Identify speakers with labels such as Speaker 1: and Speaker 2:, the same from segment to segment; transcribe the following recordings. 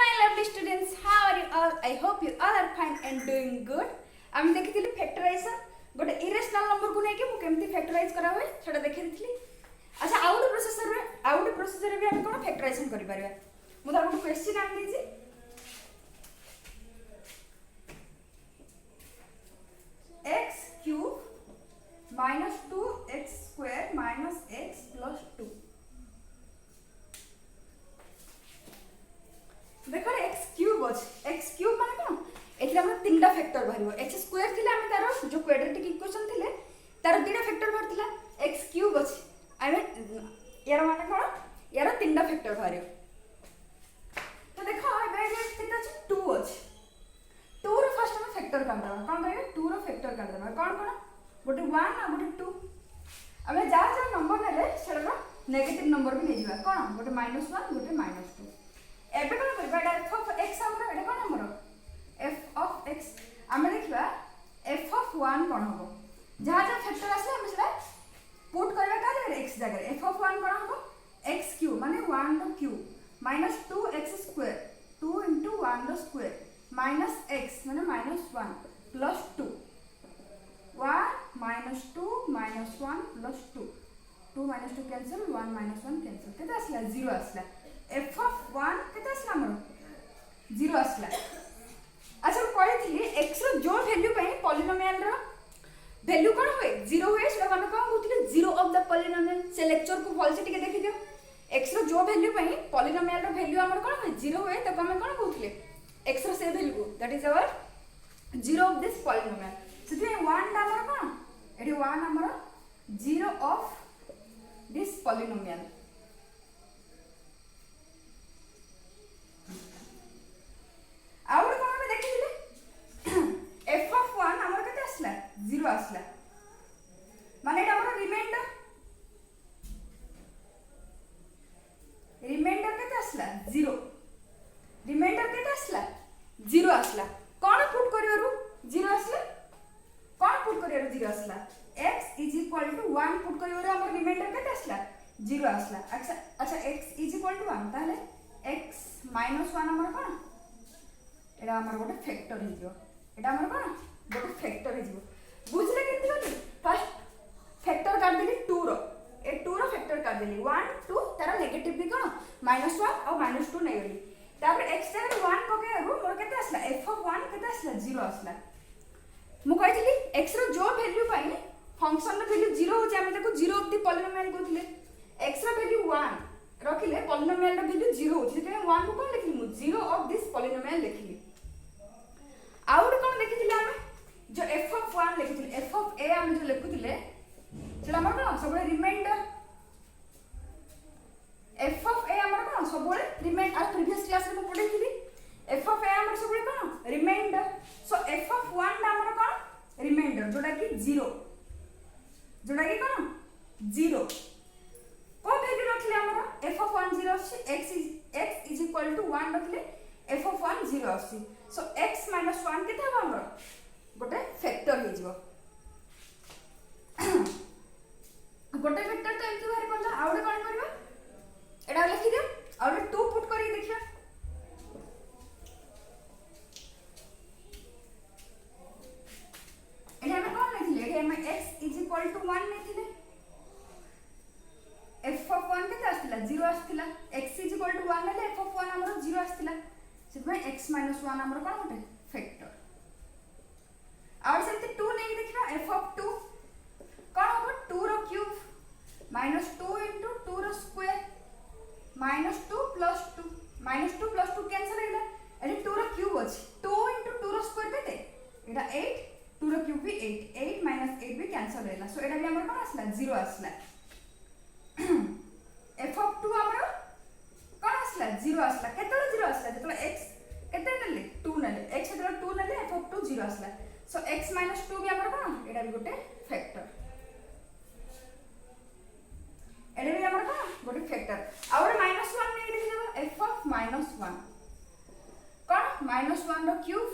Speaker 1: my lovely students, how are you all? I hope you all are fine and doing good. आम देखिथिलि factorisation गोटे irrational number को लेके मु केमती factorise करा होय सेटा देखिथिलि। अच्छा आउट प्रोसेसर भी हम कोन फैक्टराइजेशन करि परबा। मु तार को क्वेश्चन आन दीजी x cube minus 2x square minus x plus 2 देखो x क्यूब अछि x क्यूब माने कोन एथि हम तीनटा फैक्टर भरिबो x स्क्वायर थिले हम तार जो क्वाड्रेटिक इक्वेशन थिले तार तीनटा फैक्टर भरथिला x क्यूब अछि आई मीन यार माने कोन यार तीनटा फैक्टर भरियो तो देखो एबे केते अछि 2 अछि 2 रो फर्स्ट हम फैक्टर काढ दबा कोन कहबे 2 रो फैक्टर काढ दबा कोन कोन गोटे 1 आ गोटे 2 हमें जा जा नंबर नेले सेडा नेगेटिव नंबर भी नै जिबा कोन गोटे -1 गोटे -2 एबे कोन करबा एटा f ऑफ x हमर एटा कोन हमर f ऑफ x हम देखबा f ऑफ 1 कोन होबो जहां जहां फैक्टर आसे हम सेटा पुट करबा का जगह x जगह f ऑफ 1 कोन होबो x क्यूब माने 1 रो cube minus 2x square 2 into 1 रो स्क्वायर minus x माने -1 plus 2 1 minus 2 minus 1 plus 2 2 minus 2 cancel 1 minus 1 cancel केते आसला 0 आसला f of 1 केते आसला हमर 0 आसला। अच्छा कहि थिली x रो जो वैल्यू पई पॉलिनोमियल रो वैल्यू कोन होय 0 होय सेटा हम कोन कहथिले 0 ऑफ द पॉलिनोमियल से लेक्चर को भल से टिके देखि दियो x रो जो वैल्यू पई पॉलिनोमियल रो वैल्यू हमर कोन होय 0 होय त हम कोन कहथिले x रो से value that is our 0 of this polynomial सेति 1 दा हमर कोन एडी 1 हमर 0 ऑफ दिस पॉलिनोमियल आउर कोन में देखिले f of 1 हमर केते आसला 0 आसला माने एटा हमर रिमाइंडर केते आसला 0 रिमाइंडर केते आसला 0 आसला कोन पुट करियरु 0 आसला कोन पुट करियरु 0 आसला x = 1 पुट करियरु हमर रिमाइंडर केते आसला 0 आसला। अच्छा x = 1 ताले x - 1 हमर कोन एडा हमर गोटे फैक्टर हिजो एडा हमर कोन गोटे फैक्टर हिजो बुझले केति गली फर्स्ट फैक्टर काट देली 2 रो ए 2 रो फैक्टर काट देली 1 2 तारा नेगेटिव भी कोन -1 और -2 नै गली तापर x जगह 1 पकेरु मोर केते आसला f of 1 केते आसला 0 आसला मु कहितली x रो जो वैल्यू पाई फंक्शन रो वैल्यू 0 हो जे हम देखो 0 ऑफ द पॉलिनोमियल कहथिले x रो वैल्यू 1 रखिले पॉलिनोमियल रो वैल्यू 0 हो जे 1 को कोन लिखली मु 0 ऑफ दिस पॉलिनोमियल लिखली आउट कोन देखिथिले हम जो f of 1 लिखिथिले f of a हम जो लिखुथिले सेला हमर कोन सबले रिमाइंडर f of a हमर कोन सबले रिमाइंड आ प्रीवियस क्लास रे म पढैथिली f of a हमर सबले कोन रिमाइंडर सो f of 1 हमर कोन रिमाइंडर जोडा कि 0 जोडा कि कोन 0 को वैल्यू रखले हमर f of 1 0 अछि x is equal to 1 रखले f of 1 0 अछि सो x - 1 केते हबो हमर गोटे फैक्टर हे जिवो गोटे फैक्टर तो एमती बाहर पड़ला आउडे कोन करबा एडा लिखि दियो आउडे 2 पुट करी देखिया एडा हम कोन लिखले एडा हम x = 1 लिखिले f of 1 केते आस्तिला 0 आस्तिला x = 1 ले f of 1 हमर 0 आस्तिला सेतमे x - 1 हमर कोन होटे फैक्टर और सेते 2 नै देखिबा f of 2 कोन होबो 2 रो क्यूब -2 * 2 रो स्क्वायर -2 plus 2 -2 plus 2 कैंसिल हैला एडी 2 रो क्यूब अछि 2 * 2 रो स्क्वायर केते एडा 8 2 रो क्यूब भी 8 8 - 8 भी कैंसिल हैला सो एडा भी हमर कोन आसला 0 आसला f of 2 हमर कोन आसला 0 आसला केतला 0 आसला जेतला x केते नले 2 नले x जेतला 2 नले f of 2 0 आसला सो x - 2 भी हमर कोन एडा भी गोटे फैक्टर एडा भी हमर कोन गोटे फैक्टर और -1 नै देखि देबो f of -1 कोन -1 रो क्यूब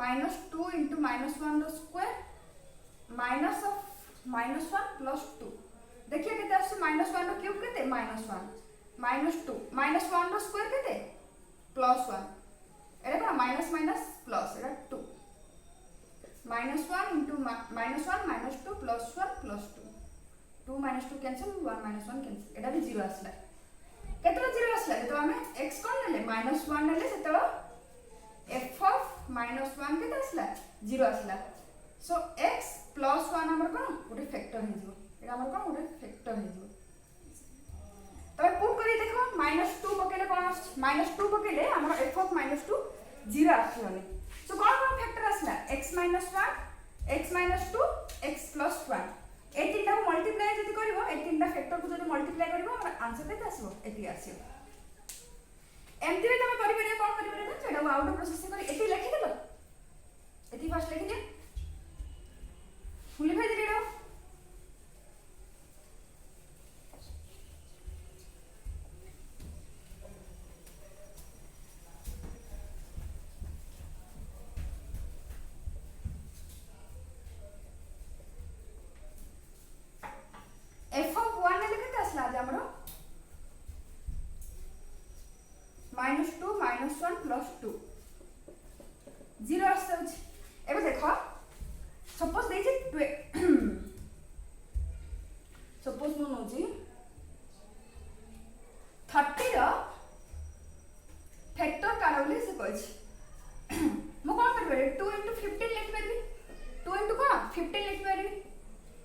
Speaker 1: -2 * -1 रो स्क्वायर माइनस ऑफ -1 plus 2 देखिए केते आसे -1 रो क्यूब केते -1 -2 -1 रो स्क्वायर केते +2 प्लस 1 एटा कोन minus minus plus iota 2 -1 into -1 -2 +1 +2 2 -2 cancel 1 -1 cancel एटा भी 0 आसला केतला 0 आसला तो हमें x कोन नेले -1 नेले सेतलो f of -1 केते आसला 0 आसला सो x + 1 हमर कोन गोटे फैक्टर हे जिवो एटा हमर कोन गोटे फैक्टर हे जिवो तबे पुट करी देखो -2 पकेले कोन -2 पकेले हमर f of -2 0 आसलानी सो कोन फैक्टर आसला x - 1 x - 2 x + 1 ए तीनटा मल्टीप्लाई जति करबो ए तीनटा फैक्टर को जति मल्टीप्लाई करबो हमर आंसर केते आसीबो एति आसीबो एमती रे तमे करि परिया कोन करि परिया सेटा आउट प्रोसेस से करि एति लिखि देलो एति फास्ट लिखि दे फुली भाई दिलो f of 1 ले केते आसला आज हमरो -2 -1 +2 0 आसछ एबे देखो सपोज देछि सपोज मो नोजी 30 रो फैक्टर काढले से कहछि मो कोन करबे 2 * 15 लिख परबी 2 * कोन 15 लिख परबी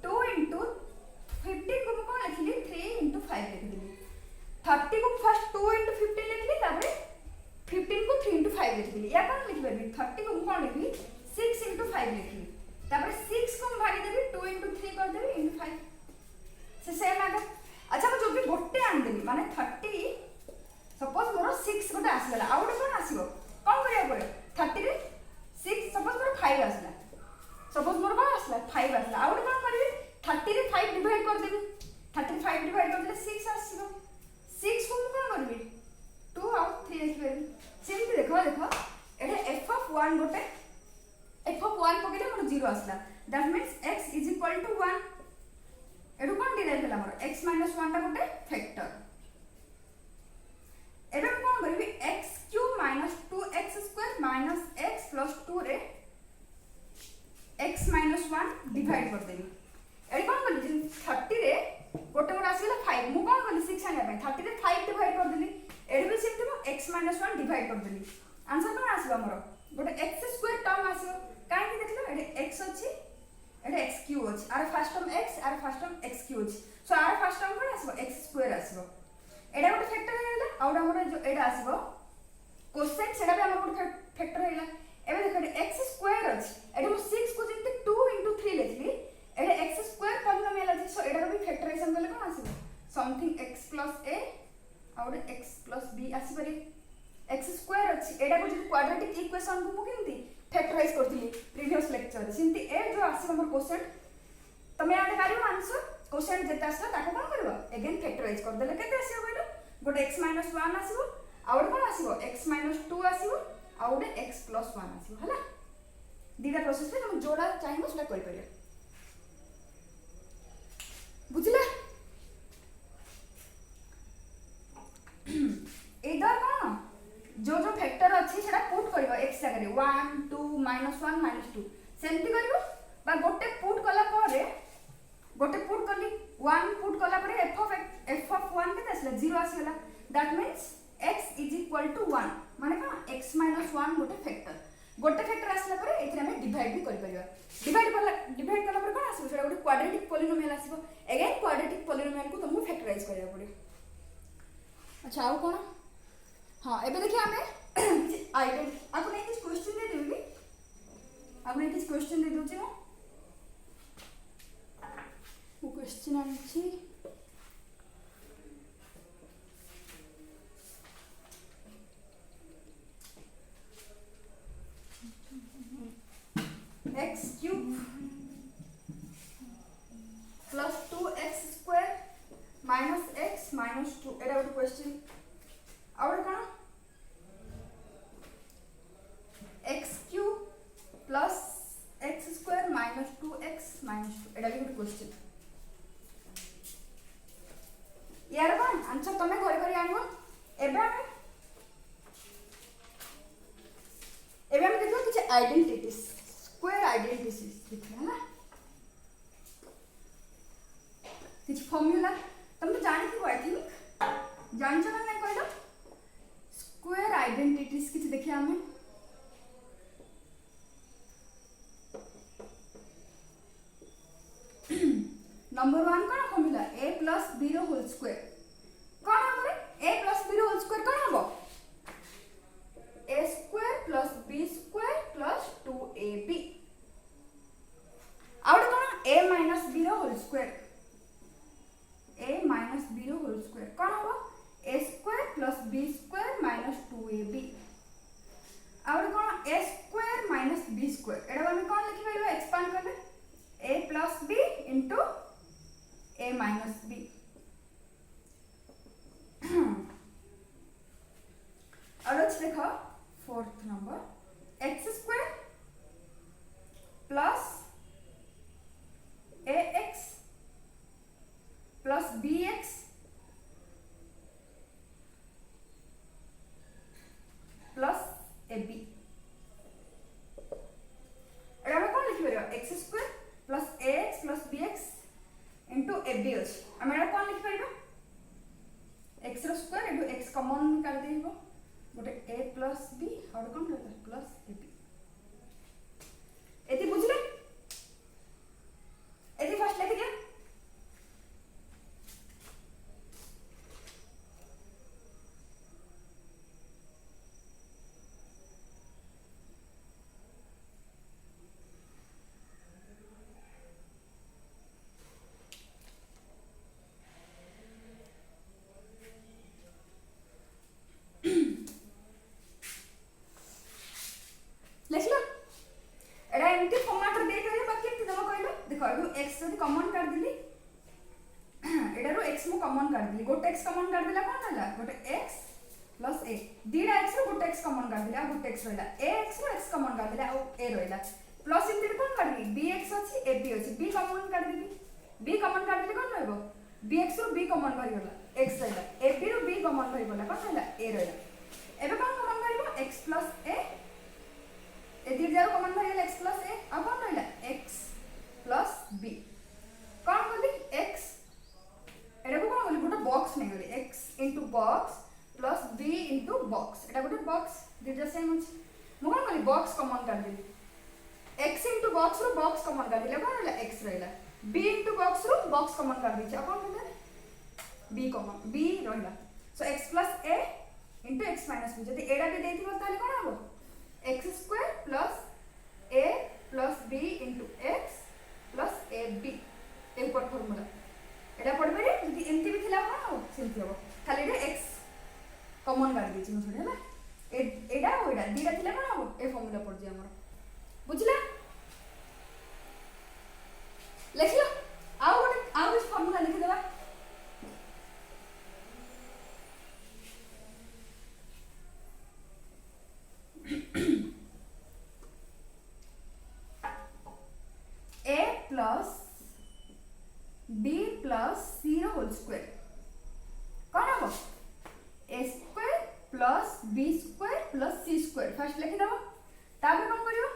Speaker 1: 2 * 15 को कोन लिखली 3 * 5 लिख दिली 30 को फर्स्ट 2 * 15 लिखली तापर 15 को 3 * 5 लिख दिली या कोन लिख परबी 30 को कोन लिखली 6 * 5 लिखली तापर 6 को भागी देबी 2 * 3 कर देबी * 5 से सेम आगे अच्छा मैं जो भी गोटे आन देबी माने 30 सपोज मोर 6 गोटे आसला आ गोटे कोन आसीबो कोन करिया पड़े 30 रे 6 सपोज मोर 5 आसला सपोज मोर कोन आसला 5 आसला आ गोटे कोन करबी 30 रे 5 डिवाइड कर देबी 35 डिवाइड कर देले 6 आसीबो 6 को कोन करबी 2 और 3 लिख लेबी सिंपल देखो देखो एटा f of 1 गोटे f of 1 पकेले मोर 0 आसला that means x = 1 एडु cone derive होला मोर x - 1 टा गोटे फैक्टर एडु कोन करबी x³ - 2x² - x + 2 रे x - 1 डिवाइड कर देबी एडी कोन करली 30 रे गोटे मोर आसीला 5 मु कोन करली 6 आनिया पय 30 रे 5 डिवाइड कर देली एडी भी सेम देबो x - 1 डिवाइड कर देली आंसर कोन आसीबो मोर गोटे x² टर्म आसीबो काहे कि देखलो एडी x अछि एडी x³ अछि आर फर्स्ट टर्म x आर फर्स्ट टर्म x³ अछि सो आर फर्स्ट टर्म कोन आसीबो x² आसीबो एडा गोटे फैक्टर हेला आउडा मोर जो एडा आसीबो क्वेश्चन सेडा भी हमर गोटे फैक्टर हेला एबे देखो एडी x² अछि एडी मो 6 को जंते 2 * 3 लिखली एडा x² पॉलिनोमियल अछि सो एडा भी फैक्टराइजेशन करले कोन आसीबो समथिंग x + a आउडे x + b आसी परी x² अछि एडा को जति क्वाड्रेटिक इक्वेशन को मु केमती फैक्टराइज करथिली प्रीवियस लेक्चर सिंती ए जो आसी हमर क्वेश्चन तमे आडे करियो आंसर क्वेश्चन जेता आसला ताको कोन करबो अगेन फैक्टराइज कर देले केते आसीबो कहलो गोटे x - 1 आसीबो आउडे कोन आसीबो x - 2 आसीबो आउडे x + 1 आसीबो हला दीटा प्रोसेस रे हम जोड़ा चाहिबो सेटा करि परिया बुझला इधर कोन जो जो फैक्टर अछि सेटा पुट करबो x जगह रे 1 2 -1 -2 सेमती करबो बा गोटे पुट कला परे गोटे पुट करली 1 पुट कला परे f of 1 केते आसला 0 आसीला दैट मींस x = 1 माने का x - 1 गोटे फैक्टर आसला परे एथरे हम डिवाइड भी करि परिबा डिवाइड कला परे कोन आसीबो सेटा गोटे क्वाड्रेटिक पॉलिनोमियल आसीबो अगेन क्वाड्रेटिक पॉलिनोमियल को तुमको फैक्टराइज करिया पड़े अच्छा आउ कोन हां एबे देखिए हमें आइडेंट आपको नहीं कुछ क्वेश्चन दे देबी आपको नहीं कुछ क्वेश्चन दे दोची वो क्वेश्चन आछि x³ plus 2x square minus x minus 2 एटा गोटे क्वेश्चन आउर कोन x³ plus x square minus 2x minus 2 एटा भी गोटे क्वेश्चन आइडेंटिटीज स्क्वायर आइडेंटिटीज देखिए ना किसी फॉर्मूला तुम तो जानी थी आई थिंक जान ना मैं कहलो स्क्वायर आइडेंटिटीज किसी देखिए हमें नंबर 1 कौन फॉर्मूला a प्लस b रो होल स्क्वायर कौन हम a प्लस b रो होल स्क्वायर कौन हबो a square plus b square plus 2ab आउट कौन a माइनस b रो whole square a minus b रो होल स्क्वायर कौन हबो a square plus b square minus 2ab आउट कौन a square minus b square एडा हम कौन लिखि परबा एक्सपांड करले a plus b into a minus b और अच्छे देखो fourth number x square plus ax plus bx plus ab एटा हम कौन लिखि परबा x square plus ax plus bx into ab अछि हमरा कोन लिखि परबा x रो स्क्वायर इनटू x कॉमन कर देबो गोटे a प्लस b और कोन रहता प्लस ab एति बुझले एति फर्स्ट लिख दिया x जदी कॉमन कर दिली एडा रो x मु कॉमन कर दिली गोटे x कॉमन कर दिला कोन होला गोटे x प्लस a दीडा x रो गोटे x कॉमन कर दिला गोटे x रहला ax रो x कॉमन कर दिला और a रहला प्लस इन कोन करबी bx अछि ab अछि b कॉमन कर दिली b कॉमन कर दिले कोन रहबो bx रो b कॉमन भरि होला x रहला ab रो b कॉमन भरि होला कोन रहला a रहला एबे कोन कॉमन करबो x प्लस a ए दीड जारो कॉमन भरि होला x प्लस a अब कोन रहला x प्लस b कौन बोली x एटा को कौन बोली गोटे बॉक्स नहीं बोली x into box plus b into box एटा गोटे बॉक्स दीटा सेम अछि मु कौन बोली बॉक्स कॉमन कर देली x into box रो बॉक्स कॉमन कर देली कौन रहला x रहला b into box रो बॉक्स कॉमन कर दी कौन रहला b कॉमन b रहला सो x plus a into x minus b जदी एटा भी देथिबो ताले कोन हबो x square plus a plus b into x plus ab ए ऊपर फार्मूला एटा पढबे रे जदी एमती भी थिला कोन हो सेमती हो खाली रे x कॉमन कर दी छी छोड़े ना एटा ओ एटा दीटा थिला कोन हो ए फार्मूला पढ जे हमर बुझला लिख लो आउ इस फार्मूला लिख देबा a plus b plus c row whole square कौन हो a square plus b square plus c square first लिख दबो तापर कोन करियो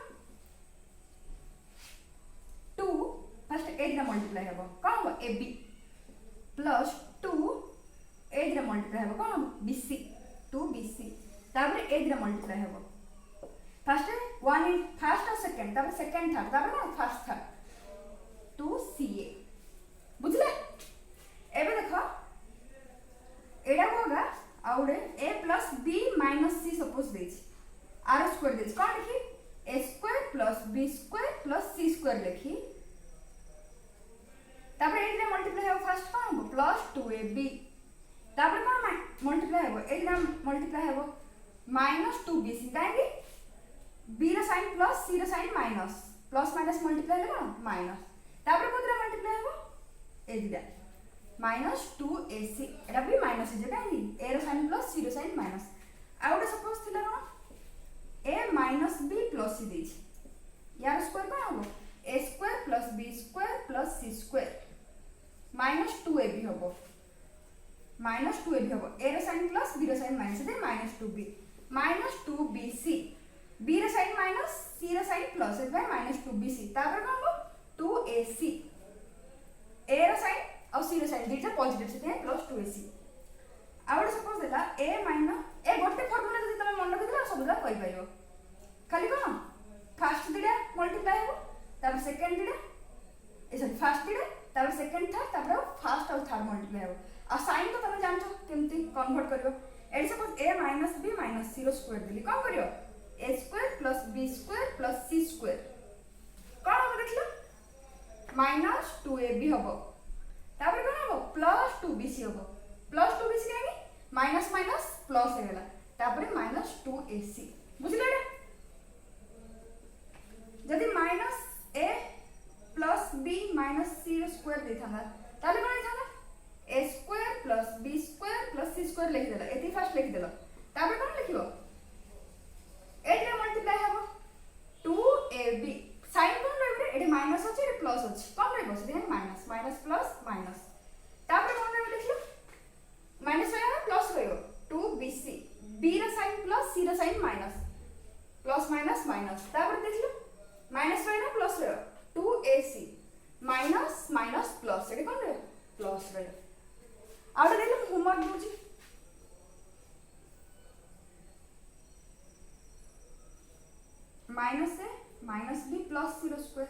Speaker 1: 2 फर्स्ट a रे मल्टीप्लाई हेबो कौन हो ab प्लस 2 a रे मल्टीप्लाई हेबो कौन हो bc 2bc तापर a रे मल्टीप्लाई हेबो फर्स्ट 1 इन फर्स्ट और सेकंड तापर सेकंड थर्ड तापर ना फर्स्ट थर्ड 2ca बुझले एबे देखो एडा होगा आउडे a plus b minus c suppose देछि r स्क्वायर देछि कोन लिखि a square plus b square plus c square लिखि तापर ए रे मल्टीप्लाई हो फर्स्ट कोन हो प्लस 2ab तापर कोन मल्टीप्लाई हो ए रे मल्टीप्लाई हो -2bc काहे b रे साइन प्लस c रे sign minus plus minus multiply हो माइनस तापर कोन रे मल्टीप्लाई हो ए दिदा -2ac एटा भी माइनस जे काहे a रो साइन प्लस c रो साइन माइनस आउडे सपोज थिला न a minus b plus c देछि यार स्क्वायर कोन होबो a square plus b square plus c square -2ab होबो -2ab होबो a रो साइन प्लस b रो साइन माइनस दे -2b -2bc b रो साइन माइनस सी रो साइन प्लस से माइनस 2bc तापर कौन हो 2ac a रो साइन और c रो साइन दीटा पॉजिटिव से प्लस 2ac आउट सपोज देला a माइनस ए गोटे फार्मूला जदी तमे मन रखिला सब दा कहि पाइबो खाली कोन फर्स्ट दीटा मल्टीप्लाई हो तापर सेकंड दीटा ए सॉरी फर्स्ट दीटा तापर सेकंड थर्ड तापर फर्स्ट और थर्ड मल्टीप्लाई हो आ साइन तो तमे जानछो केमती कन्वर्ट करबो एडी suppose a minus b minus c रो स्क्वायर देली कोन करियो a square plus b square plus c square कोन हो देखलो माइनस 2ab होबो तापर कोन होबो प्लस 2bc होबो प्लस 2bc केनी माइनस माइनस प्लस हो गेला तापर माइनस 2ac बुझले रे जदी minus a plus b minus c रो स्क्वायर देथाना ताले कोन देथाना a square plus b square plus c square लिख देला एती फर्स्ट लिख देला तापर कोन लिखिबो एटा मल्टीप्लाई हबो 2ab साइन कोन रहबे एडी माइनस अछि एडी प्लस अछि कोन रहबो से माइनस माइनस प्लस माइनस तापर कोन रहबे लिखलो माइनस रहबो प्लस रहबो 2bc b रो साइन प्लस c रो sign minus plus minus minus तापर देखलो माइनस रहबो प्लस रहबो 2ac माइनस माइनस प्लस एडी कोन रहबो प्लस रहबो आउट देखलो होमवर्क बुझी minus a minus b plus c रो स्क्वायर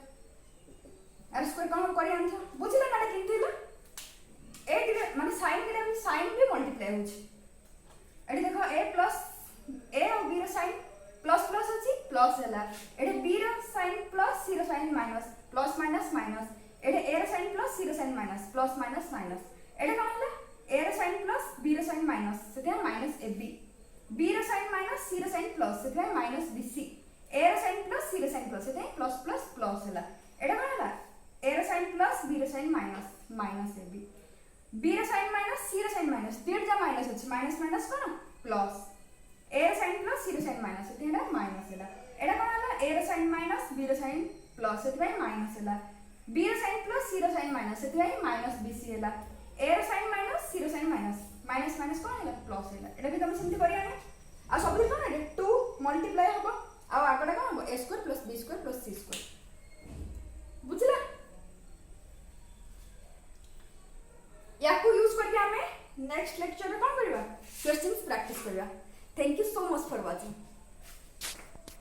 Speaker 1: आर स्क्वायर कोन करी आनछ बुझिला ना किंतु ए दिले माने साइन भी मल्टीप्लाई होछ एडी देखो a प्लस a और b रो साइन प्लस प्लस अछि प्लस हैला एडी b रो साइन प्लस c रो sign minus plus minus minus एडी a रो साइन प्लस c रो sign minus plus minus minus एडी कोन हैला a रो साइन प्लस b रो साइन माइनस सेते माइनस ab b रो साइन माइनस c रो साइन प्लस सेते माइनस bc a रो साइन प्लस c रो साइन प्लस सेते प्लस प्लस प्लस हैला एडा कोन हैला a रो साइन प्लस b रो sign minus minus ab b रो साइन माइनस c रो साइन माइनस डेट जा माइनस अछि माइनस माइनस कोन प्लस a रो साइन प्लस c रो साइन माइनस सेते हैला माइनस हैला एडा कोन हैला a रो साइन माइनस b रो साइन प्लस सेते माइनस हैला b रो साइन प्लस c रो साइन माइनस सेते माइनस bc हैला a रो साइन माइनस c रो साइन माइनस माइनस माइनस कोन हैला प्लस हैला एडा भी तुम सिंथि करि आने आ सब कोन है 2 मल्टीप्लाई होबो आ आगडा कोन होबो a square plus b square plus c square बुझला याकू यूज करके हमें नेक्स्ट लेक्चर में कोन करबा क्वेश्चंस प्रैक्टिस करबा thank you so much for watching.